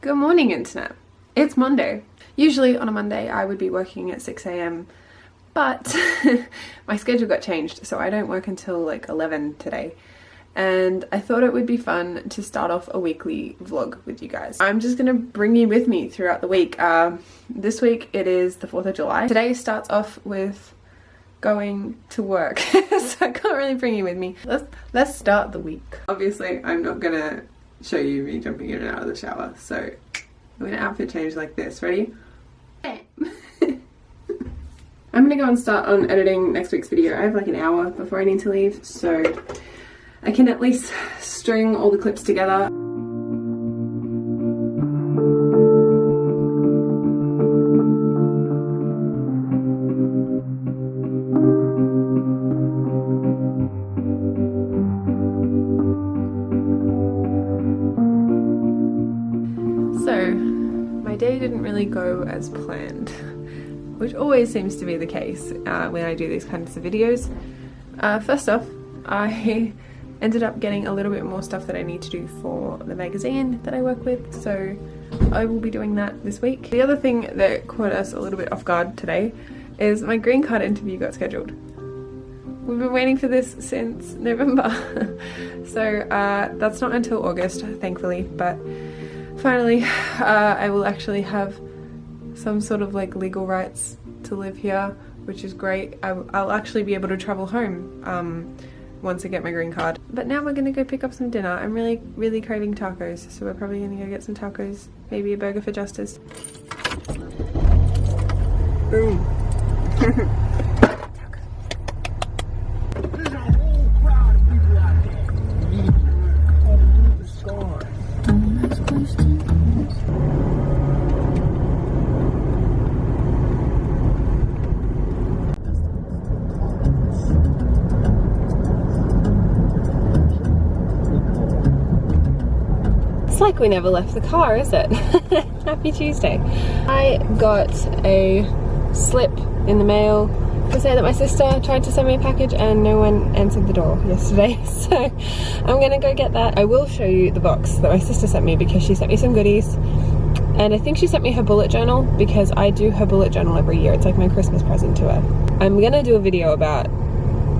Good morning, internet. It's Monday. Usually on a Monday I would be working at 6 a.m. but my schedule got changed, so I don't work until like 11 today. And I thought it would be fun to start off a weekly vlog with you guys. I'm just gonna bring you with me throughout the week. This week it is the 4th of July. Today starts off with going to work, so I can't really bring you with me. Let's start the week. Obviously I'm not gonna show you me jumping in and out of the shower, so I'm gonna outfit change like this. Ready? I'm gonna go and start on editing next week's video. I have like an hour before I need to leave, so I can at least string all the clips together. So, my day didn't really go as planned, which always seems to be the case when I do these kinds of videos. First off, I ended up getting a little bit more stuff that I need to do for the magazine that I work with, so I will be doing that this week. The other thing that caught us a little bit off guard today is my green card interview got scheduled. We've been waiting for this since November, so that's not until August, thankfully, but finally I will actually have some sort of like legal rights to live here, which is great. I'll actually be able to travel home once I get my green card. But now we're gonna go pick up some dinner. I'm really craving tacos, so we're probably gonna go get some tacos, maybe a burger for Justice. Boom. There's a whole crowd of people out there. The score. Next question. It's like we never left the car, is it? Happy Tuesday. I got a slip in the mail to say that my sister tried to send me a package and no one answered the door yesterday, so I'm gonna go get that. I will show you the box that my sister sent me because she sent me some goodies, and I think she sent me her bullet journal because I do her bullet journal every year. It's like my Christmas present to her. I'm gonna do a video about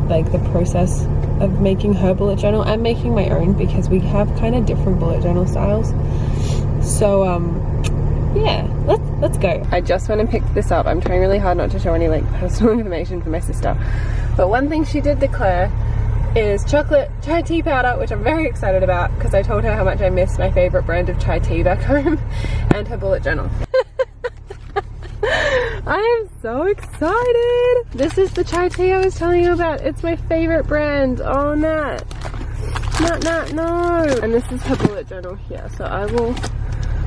like the process of making her bullet journal and making my own because we have kind of different bullet journal styles. So yeah, let's go. I just went and picked this up. I'm trying really hard not to show any like personal information for my sister, but one thing she did declare is chocolate chai tea powder, which I'm very excited about because I told her how much I miss my favorite brand of chai tea back home, and her bullet journal. I am so excited! This is the chai tea I was telling you about. It's my favorite brand. Oh, Nat. No. And this is her bullet journal here. So I will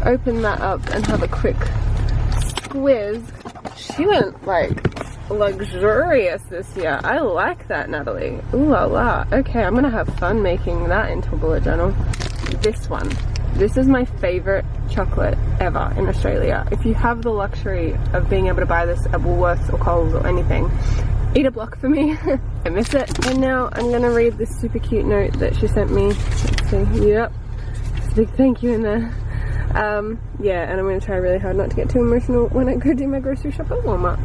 open that up and have a quick squiz. She went like luxurious this year. I like that, Natalie. Ooh la la. Okay, I'm gonna have fun making that into a bullet journal. This one. This is my favorite chocolate ever in Australia. If you have the luxury of being able to buy this at Woolworths or Coles or anything, eat a block for me. I miss it. And now I'm gonna read this super cute note that she sent me. Let's see. Yep. There's a big thank you in there. Yeah, and I'm gonna try really hard not to get too emotional when I go do my grocery shop at Walmart.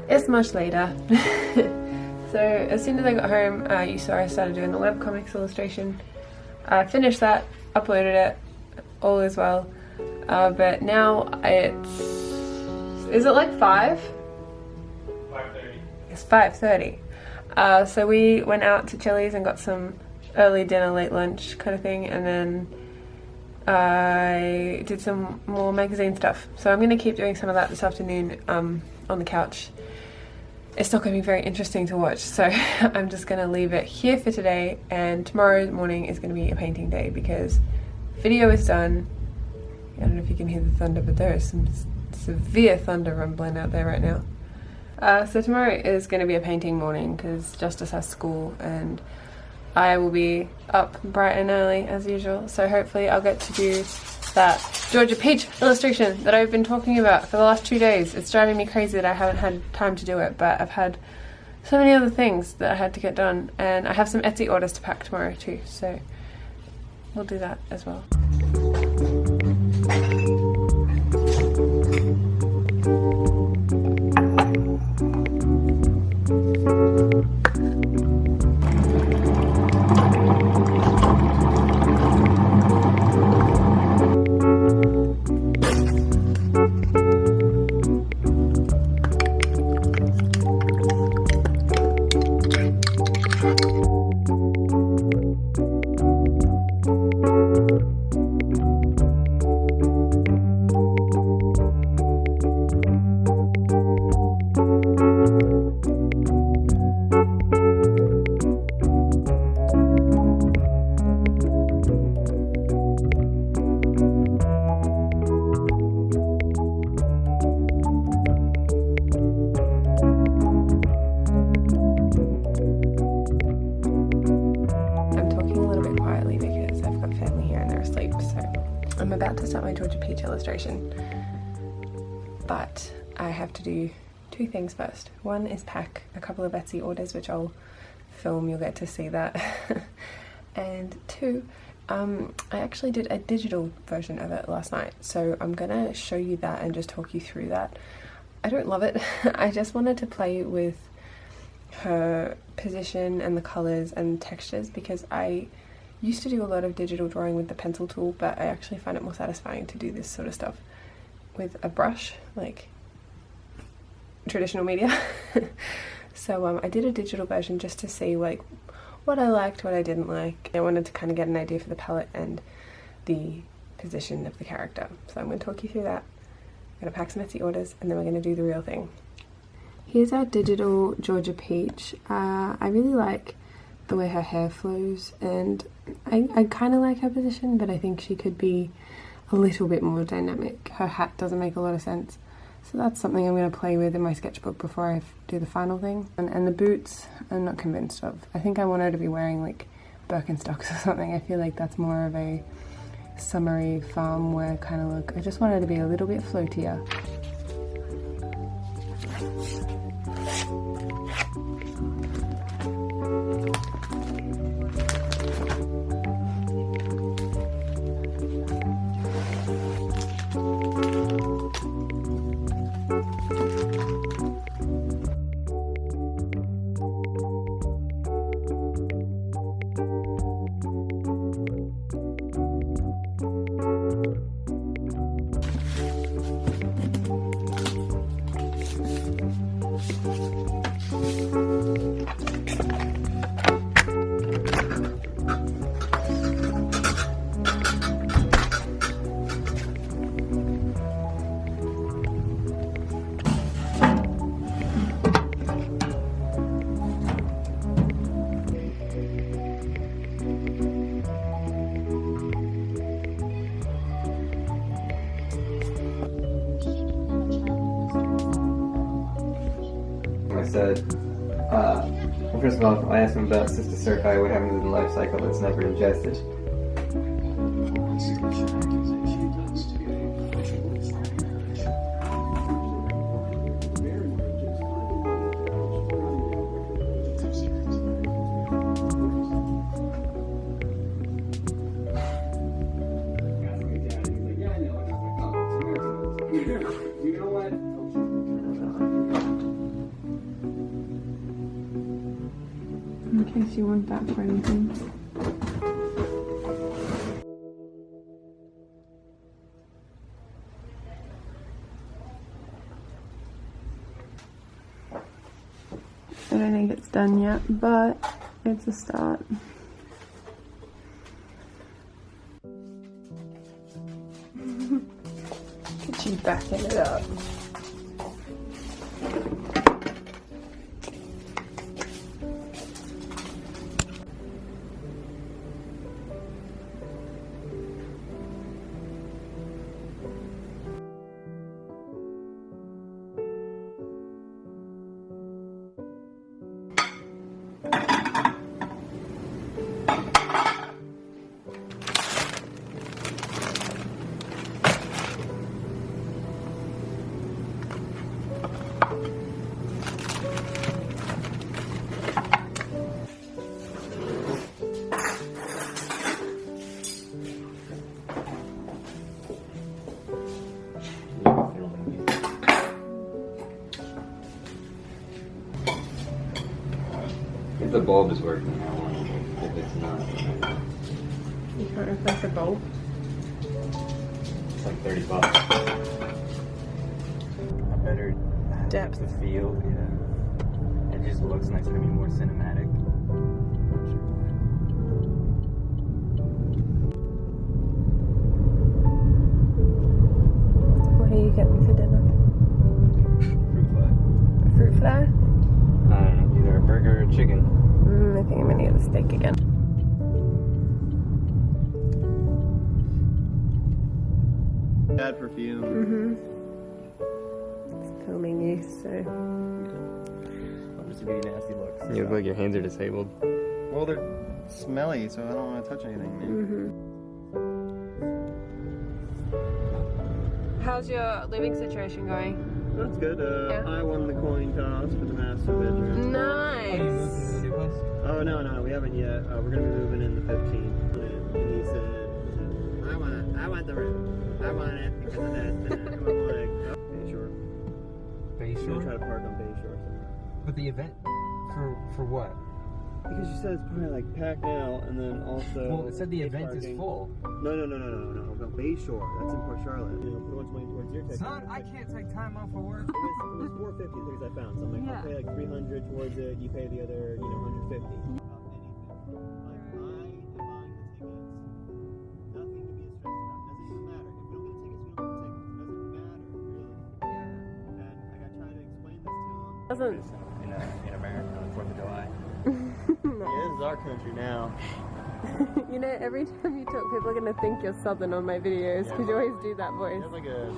It's much later. So as soon as I got home, you saw I started doing the webcomics illustration. I finished that, uploaded it, all is well. But now it's... Is it like 5? 5:30. It's 5:30. So we went out to Chili's and got some early dinner, late lunch kind of thing, and then I did some more magazine stuff. So I'm going to keep doing some of that this afternoon on the couch. It's not going to be very interesting to watch, so I'm just going to leave it here for today, and tomorrow morning is going to be a painting day because video is done. I don't know if you can hear the thunder, but there is some severe thunder rumbling out there right now. So tomorrow is going to be a painting morning because Justice has school and I will be up bright and early as usual, so hopefully I'll get to do that Georgia Peach illustration that I've been talking about for the last 2 days. It's driving me crazy that I haven't had time to do it, but I've had so many other things that I had to get done, and I have some Etsy orders to pack tomorrow too, so we'll do that as well. I'm about to start my Georgia Peach illustration, but I have to do 2 things first. One is pack a couple of Etsy orders, which I'll film, you'll get to see that. And 2, I actually did a digital version of it last night, so I'm gonna show you that and just talk you through that. I don't love it. I just wanted to play with her position and the colours and textures because I used to do a lot of digital drawing with the pencil tool, but I actually find it more satisfying to do this sort of stuff with a brush, like traditional media. So I did a digital version just to see like what I liked, what I didn't like. I wanted to kind of get an idea for the palette and the position of the character. So I'm going to talk you through that. I'm going to pack some Etsy orders and then we're going to do the real thing. Here's our digital Georgia Peach. I really like the way her hair flows, and I kind of like her position, but I think she could be a little bit more dynamic. Her hat doesn't make a lot of sense, so that's something I'm going to play with in my sketchbook before I do the final thing. And the boots I'm not convinced of. I think I want her to be wearing like Birkenstocks or something. I feel like that's more of a summery farm wear kind of look. I just want her to be a little bit floatier. Said, well, first of all, I asked him about Sister Circi, what happened to the life cycle that's never ingested. In case you want that for anything. I don't think it's done yet, but it's a start. Get you backing it up. If the bulb is working, I want it. If it's not, You can't replace a bulb. it's like $30. A better Depth. of field, yeah. It just looks nice, gonna be more cinematic. What are you getting for dinner? Fruit fly. Fruit fly? I don't know, either a burger or chicken. I think I'm gonna get the steak again. Bad perfume. It's filming you, so. I'm just gonna be nasty looks. You look like your hands are disabled. Well, they're smelly, so I don't want to touch anything, man. How's your living situation going? That's good. Yeah. I won the coin toss for the master bedroom. Nice. Oh, no, we haven't yet. We're going to be moving in the 15th. And he said, I want the room. I want it because of this. And I'm like, oh, Bayshore. We're going to try to park on Bayshore somewhere. But the event? For what? Because you said it's probably like packed now, and then also. Well, it said the event is full. No. About Bayshore. That's in Port Charlotte. You know, put a bunch of money towards your ticket. Son, I can't take time off for work. It was $450 the tickets I found. So I'm like, I'll pay like $300 towards it. You pay the other, $150. Like, I am buying the tickets. Nothing to be stressed about. Doesn't even matter. If we don't get tickets, we don't get tickets. It doesn't matter, really. Yeah. And I got trying to explain this to them. Doesn't. In America on 4th of July. Yeah, this is our country now. You know, every time you talk, people are gonna think you're Southern on my videos because you always do that voice. There's like a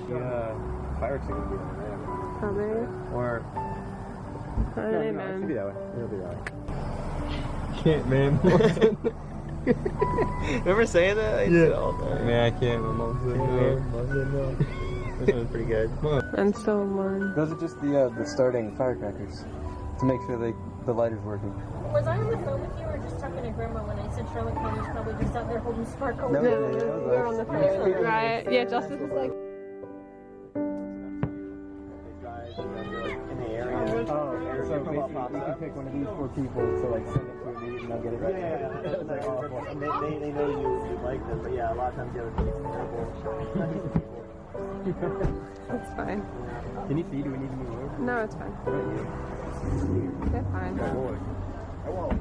fire chicken be over there. Are they? Or I don't know, man. that way. It'll be that way. Can't, man. Remember saying that? I Yeah. did all that. Man, I can't. My mom said no. This one's pretty good. I'm still one. Those are just the starting firecrackers to make sure the lighter's working. Was I on the phone with you or just talking to Grandma when I said Charlotte County's probably just out there holding sparkles? No, We're on the phone, right? Yeah, Justice is like. In the area. So basically, you can pick one of these 4 people to like send it to a meeting and they'll get it right. Yeah. They know you like them, but yeah, a lot of times the other people It's fine. Can you see? Do we need to move over? No, it's fine. They're fine. I won't.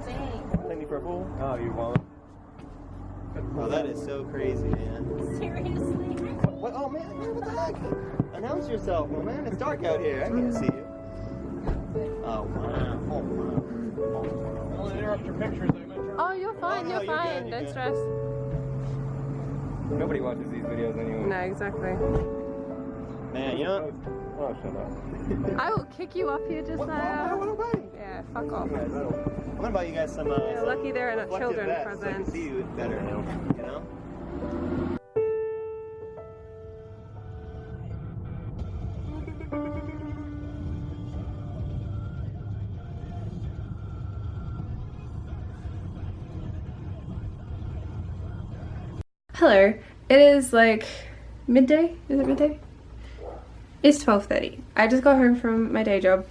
Dang. Take me for a fool? Oh, you won't? Oh, that is so crazy, man. Seriously? What? Oh, man, what the heck? Announce yourself, well, man. It's dark out here. I can't see you. Oh, wow. Oh, wow. Don't interrupt your pictures. Oh, you're fine. Oh, no, You're you're fine. good, Don't you're stress. Nobody watches these videos anyway. No, exactly. Man, you know Oh, shut up. I will kick you off here just what? now. What am I? Yeah, fuck off. I'm gonna buy you guys some. Yeah, some lucky they're not reflective children vests so I can presents. see you better. You know. Hello. It is like midday. Is it midday? It's 12:30. I just got home from my day job,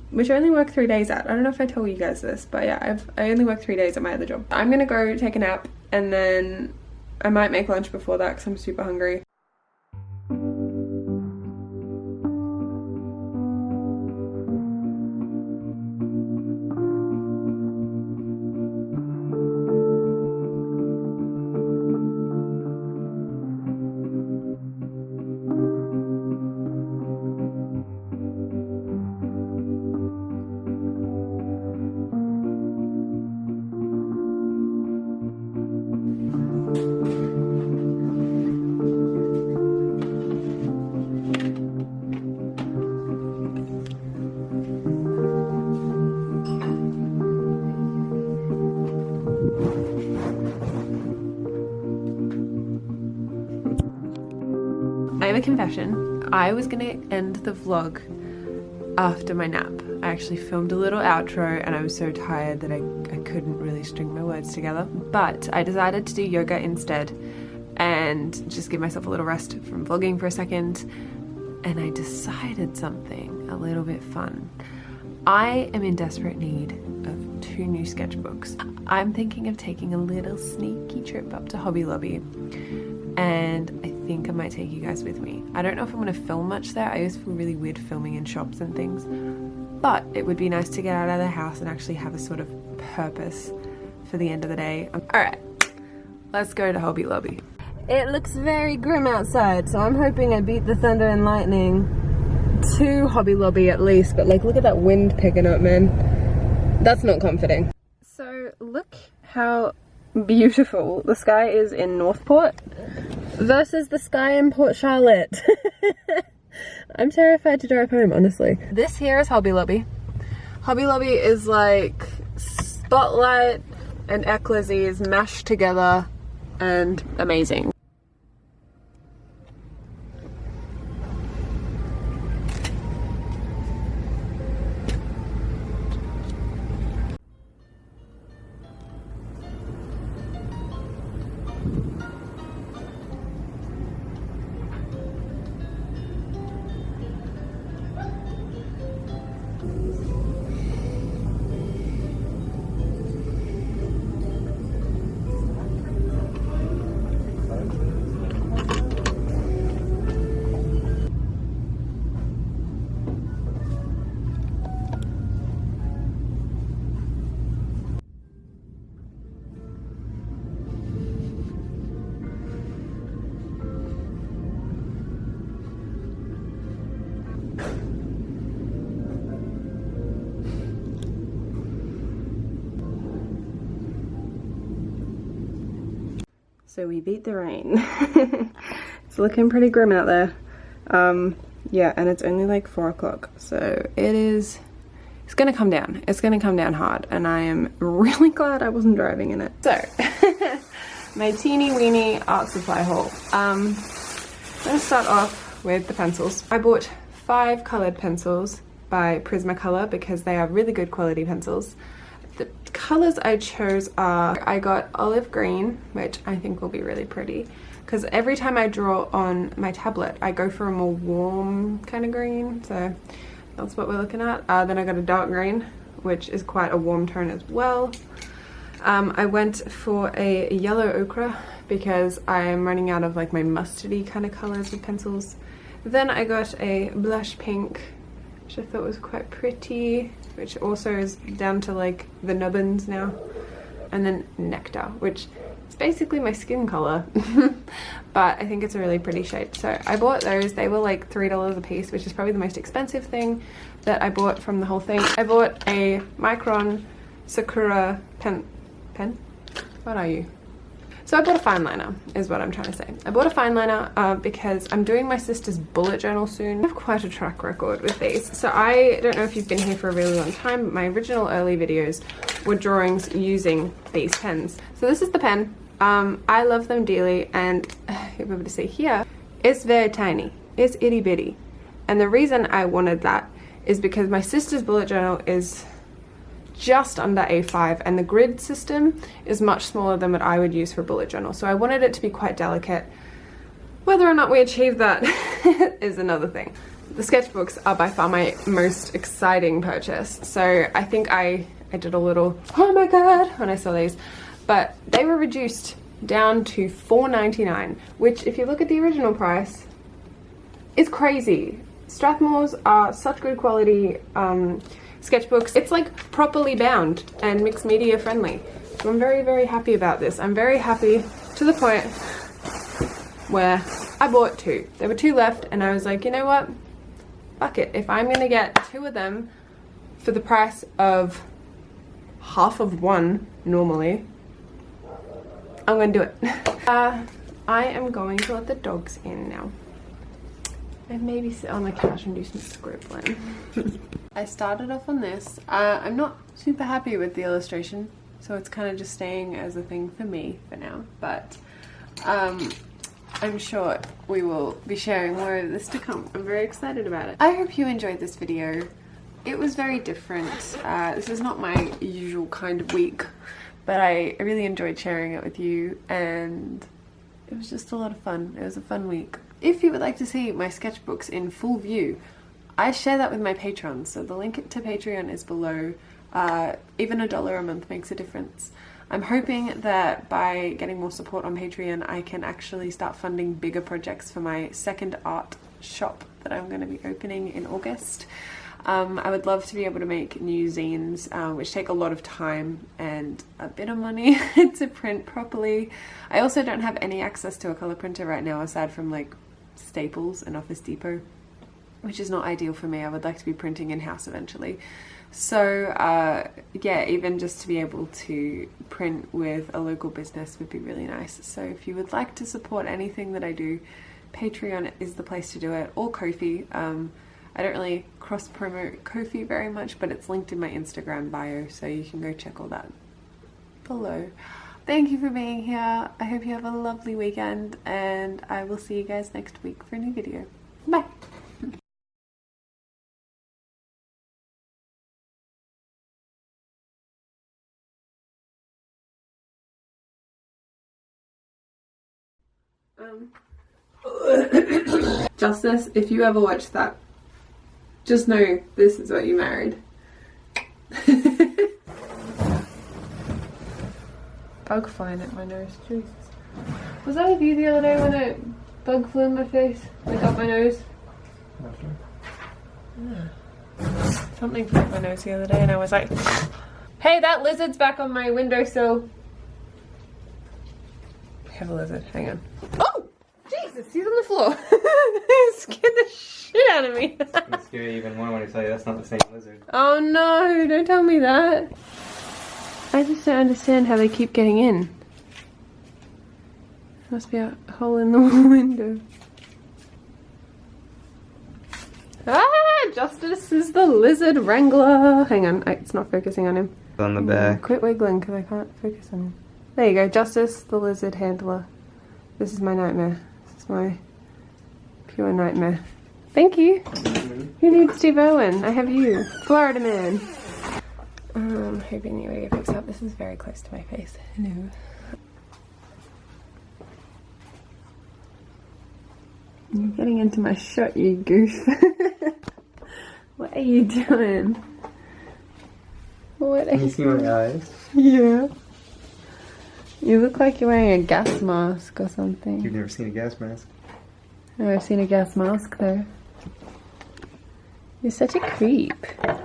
which I only work 3 days at. I don't know if I told you guys this, but yeah, I only work 3 days at my other job. I'm gonna go take a nap and then I might make lunch before that because I'm super hungry. I have a confession. I was gonna end the vlog after my nap. I actually filmed a little outro and I was so tired that I couldn't really string my words together. But I decided to do yoga instead and just give myself a little rest from vlogging for a second. And I decided something a little bit fun. I am in desperate need of 2 new sketchbooks. I'm thinking of taking a little sneaky trip up to Hobby Lobby. And I think I might take you guys with me. I don't know if I'm gonna film much there. I always feel really weird filming in shops and things, but it would be nice to get out of the house and actually have a sort of purpose for the end of the day. All right, let's go to Hobby Lobby. It looks very grim outside, so I'm hoping I beat the thunder and lightning to Hobby Lobby at least, but like, look at that wind picking up, man. That's not comforting. So look how beautiful the sky is in Northport versus the sky in Port Charlotte. I'm terrified to drive home, honestly. This here is Hobby Lobby. Hobby Lobby is like Spotlight and Ecclesies mashed together and amazing. So we beat the rain. It's looking pretty grim out there. Yeah, and it's only like 4 o'clock, so it's gonna come down. It's gonna come down hard, and I am really glad I wasn't driving in it. So, my teeny weeny art supply haul. I'm gonna start off with the pencils. I bought 5 colored pencils by Prismacolor because they are really good quality pencils. The colors I chose are, I got olive green, which I think will be really pretty, because every time I draw on my tablet, I go for a more warm kind of green, so that's what we're looking at. Then I got a dark green, which is quite a warm tone as well. I went for a yellow ochre because I'm running out of like my mustardy kind of colors with pencils. Then I got a blush pink, which I thought was quite pretty, which also is down to like the nubbins now. And then nectar, which is basically my skin color, but I think it's a really pretty shade. So I bought those. They were like $3 a piece, which is probably the most expensive thing that I bought from the whole thing. I bought a Micron Sakura pen? What are you? So I bought a fine liner, is what I'm trying to say. I bought a fine liner because I'm doing my sister's bullet journal soon. I have quite a track record with these. So I don't know if you've been here for a really long time, but my original early videos were drawings using these pens. So this is the pen. I love them dearly, and you'll be able to see here, it's very tiny. It's itty bitty. And the reason I wanted that is because my sister's bullet journal is just under A5 and the grid system is much smaller than what I would use for a bullet journal. So I wanted it to be quite delicate. Whether or not we achieve that is another thing. The sketchbooks are by far my most exciting purchase. So I think I did a little, oh my god, when I saw these. But they were reduced down to $4.99, which if you look at the original price, is crazy. Strathmore's are such good quality sketchbooks. It's like properly bound and mixed media friendly. So I'm very, very happy about this. I'm very happy to the point where I bought 2. There were 2 left and I was like, you know what? Fuck it. If I'm gonna get 2 of them for the price of half of one normally, I'm gonna do it. I am going to let the dogs in now. And maybe sit on the couch and do some scribbling. I started off on this. I'm not super happy with the illustration, so it's kind of just staying as a thing for me for now. But I'm sure we will be sharing more of this to come. I'm very excited about it. I hope you enjoyed this video. It was very different. This is not my usual kind of week, but I really enjoyed sharing it with you, and it was just a lot of fun. It was a fun week. If you would like to see my sketchbooks in full view, I share that with my patrons, so the link to Patreon is below. Even $1 a month makes a difference. I'm hoping that by getting more support on Patreon, I can actually start funding bigger projects for my second art shop that I'm going to be opening in August. I would love to be able to make new zines, which take a lot of time and a bit of money to print properly. I also don't have any access to a color printer right now, aside from like Staples and Office Depot, which is not ideal for me. I would like to be printing in-house eventually. So yeah, even just to be able to print with a local business would be really nice. So if you would like to support anything that I do, Patreon is the place to do it, or Ko-fi. I don't really cross-promote Ko-fi very much, but it's linked in my Instagram bio, so you can go check all that below. Thank you for being here. I hope you have a lovely weekend, and I will see you guys next week for a new video. Bye! Justice, if you ever watch that, just know this is what you married. Bug flying at my nose, Jesus. Was that with you the other day when a bug flew in my face? Like up my nose? Not sure. Yeah. Something flew up my nose the other day and I was like, hey, that lizard's back on my windowsill. I have a lizard, hang on. Oh! Jesus, he's on the floor. It scared the shit out of me. It's gonna scare you even more when I tell you that's not the same lizard. Oh no, don't tell me that. I just don't understand how they keep getting in. Must be a hole in the window. Ah, Justice is the lizard wrangler. Hang on, it's not focusing on him. On the back. Quit wiggling because I can't focus on him. There you go, Justice, the lizard handler. This is my nightmare. This is my pure nightmare. Thank you. Who needs Steve Irwin? I have you. Florida man. Hoping the audio picks up. This is very close to my face. Hello. You're getting into my shot, you goof. What are you doing? What are Can you see my eyes? Yeah. You look like you're wearing a gas mask or something. You've never seen a gas mask. I've seen a gas mask though. You're such a creep.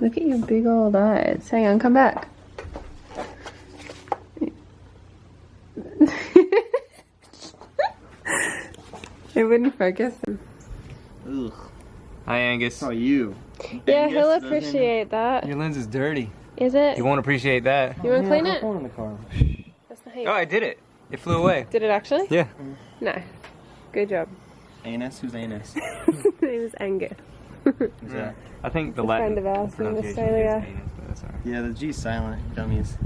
Look at your big old eyes. Hang on, come back. It wouldn't focus. Ugh. Hi, Angus. Oh, you. Yeah, Angus he'll doesn't- appreciate that. Your lens is dirty. Is it? You won't appreciate that. You want to clean it? in the car. That's not how you- Oh, I did it. It flew away. Did it actually? Yeah. No. Good job. Anus? Who's Anus? His name is Angus. Who's that? I think the A Latin friend of ours in pronunciation Australia. is anus, but that's alright. Yeah, the G's silent. Dummies.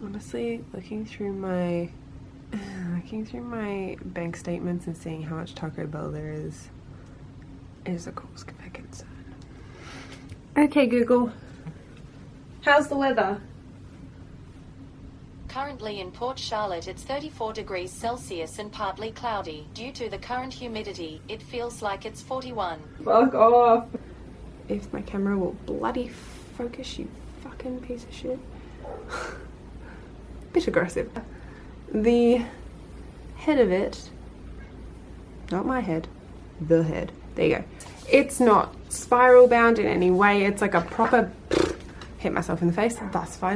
Honestly, looking through my bank statements and seeing how much Taco Bell there is a cause for concern. Okay, Google. How's the weather? Currently in Port Charlotte it's 34 degrees Celsius and partly cloudy. Due to the current humidity, it feels like it's 41. Fuck off! If my camera will bloody focus, you fucking piece of shit. Bit aggressive. The head of it, not my head, the head. There you go. It's not spiral bound in any way. It's like a proper, hit myself in the face, that's fine.